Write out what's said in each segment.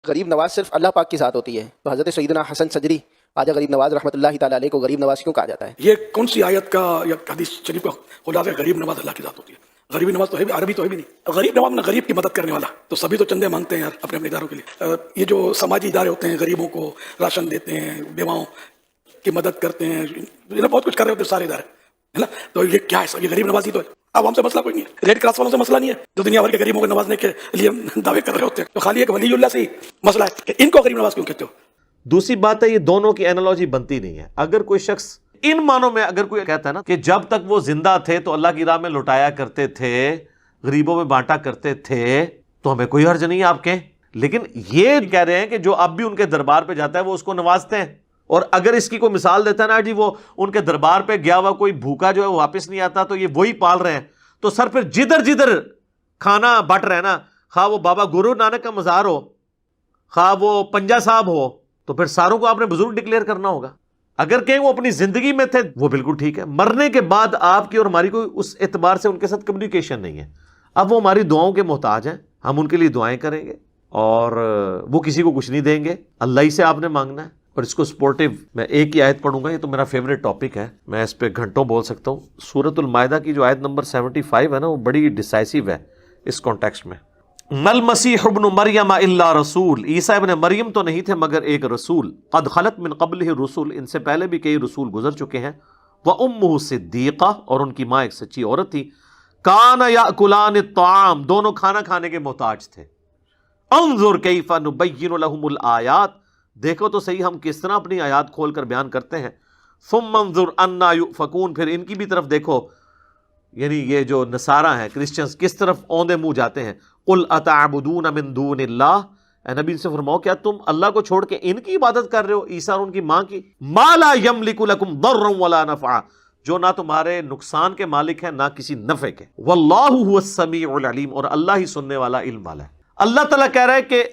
غریب نواز صرف اللہ پاک کی ذات ہوتی ہے، تو حضرت سیدنا حسن سجری خواجہ غریب نواز رحمۃ اللہ تعالیٰ علیہ کو غریب نواز کیوں کہا جاتا ہے؟ یہ کون سی آیت کا یا حدیث شریف کا خلاصہ ہے؟ غریب نواز اللہ کی ذات ہوتی ہے. غریب نواز تو ہے بھی، عربی تو ہے بھی نہیں. غریب نواز میں غریب کی مدد کرنے والا. تو سبھی تو چندے مانگتے ہیں یار اپنے اپنے اداروں کے لیے. یہ جو سماجی ادارے ہوتے ہیں غریبوں کو راشن دیتے ہیں، بیواؤں کی مدد کرتے ہیں، بہت کچھ کر رہے ہوتے ہیں سارے ادارے، ہے نا. تو یہ کیا ہے؟ یہ غریب نوازی تو ہے. اب ہم سے مسئلہ کوئی نہیں ہے، ریڈ کراس والوں سے مسئلہ نہیں ہے جو دنیا بھر کے غریبوں کو نوازنے کے لیے دعوے کر رہے ہوتے ہیں. تو خالی ایک ولی اللہ سے ہی مسئلہ ہے کہ ان کو غریب نواز کیوں کہتے ہو. دوسری بات ہے یہ دونوں کی اینالوجی بنتی نہیں ہے. اگر کوئی شخص ان معنوں میں اگر کوئی کہتا ہے نا کہ جب تک وہ زندہ تھے تو اللہ کی راہ میں لٹایا کرتے تھے، غریبوں میں بانٹا کرتے تھے، تو ہمیں کوئی حرج نہیں آپ کہیں. لیکن یہ کہہ رہے ہیں کہ جو اب بھی ان کے دربار پہ جاتا ہے وہ اس کو نوازتے ہیں. اور اگر اس کی کوئی مثال دیتا ہے نا جی وہ ان کے دربار پہ گیا ہوا کوئی بھوکا جو ہے وہ واپس نہیں آتا تو یہ وہی پال رہے ہیں، تو سر پھر جدھر جدھر کھانا بٹ رہے نا، خواہ وہ بابا گرو نانک کا مزار ہو، خواہ وہ پنجا صاحب ہو، تو پھر ساروں کو آپ نے بزرگ ڈکلیئر کرنا ہوگا. اگر کہیں وہ اپنی زندگی میں تھے وہ بالکل ٹھیک ہے، مرنے کے بعد آپ کی اور ہماری کوئی اس اعتبار سے ان کے ساتھ کمیونیکیشن نہیں ہے. اب وہ ہماری دعاؤں کے محتاج ہیں، ہم ان کے لیے دعائیں کریں گے اور وہ کسی کو کچھ نہیں دیں گے، اللہ ہی سے آپ نے مانگنا ہے. اور اس کو سپورٹیو میں ایک ہی آیت پڑھوں گا، یہ تو میرا فیوریٹ ٹاپک ہے، میں اس پہ گھنٹوں بول سکتا ہوں. سورۃ المائدہ کی جو آیت نمبر 75 ہے نا وہ بڑی ڈیسائسو ہے اس کانٹیکسٹ میں. مل مسیح ابن مریم الا رسول، عیسیٰ ابن مریم تو نہیں تھے مگر ایک رسول، قد خلت من قبلہ الرسل، ان سے پہلے بھی کئی رسول گزر چکے ہیں، وامہ صدیقہ، اور ان کی ماں ایک سچی عورت تھی، کان یاکلان الطعام، دونوں کھانا کھانے کے محتاج تھے. انظر کیف نبین لہم الآیات، دیکھو تو صحیح ہم کس طرح اپنی آیات کھول کر بیان کرتے ہیں. ثم انظر انا یؤفکون، پھر ان کی بھی طرف دیکھو، یعنی یہ جو نصارہ ہیں کرسچنز کس طرف اوندے منہ جاتے ہیں. قل اتعبدون من دون اللہ، اے نبی ان سے فرماؤ کیا تم اللہ کو چھوڑ کے ان کی عبادت کر رہے ہو، عیسیٰ اور ان کی ماں کی. ما لا یملک لکم ضرا ولا نفعا، جو نہ تمہارے نقصان کے مالک ہیں نہ کسی نفع کے. واللہ هو السمیع العلیم، اور اللہ ہی سننے والا علم والا ہے. اللہ تعالیٰ کہہ رہا ہے کہ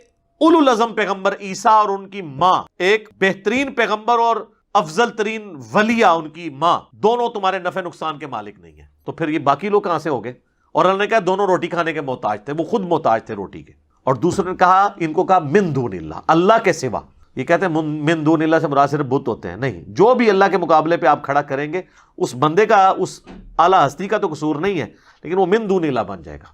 اولو العزم پیغمبر عیسیٰ اور ان کی ماں، ایک بہترین پیغمبر اور افضل ترین ولیہ ان کی ماں، دونوں تمہارے نفع نقصان کے مالک نہیں ہیں. تو پھر یہ باقی لوگ کہاں سے ہو گئے؟ اور اللہ نے کہا دونوں روٹی کھانے کے محتاج تھے، وہ خود محتاج تھے روٹی کے. اور دوسرے نے کہا ان کو کہا من دون اللہ، اللہ کے سوا. یہ کہتے ہیں من دون اللہ سے مراد صرف بت ہوتے ہیں، نہیں، جو بھی اللہ کے مقابلے پہ آپ کھڑا کریں گے اس بندے کا، اس اعلیٰ ہستی کا تو قصور نہیں ہے، لیکن وہ من دون اللہ بن جائے گا.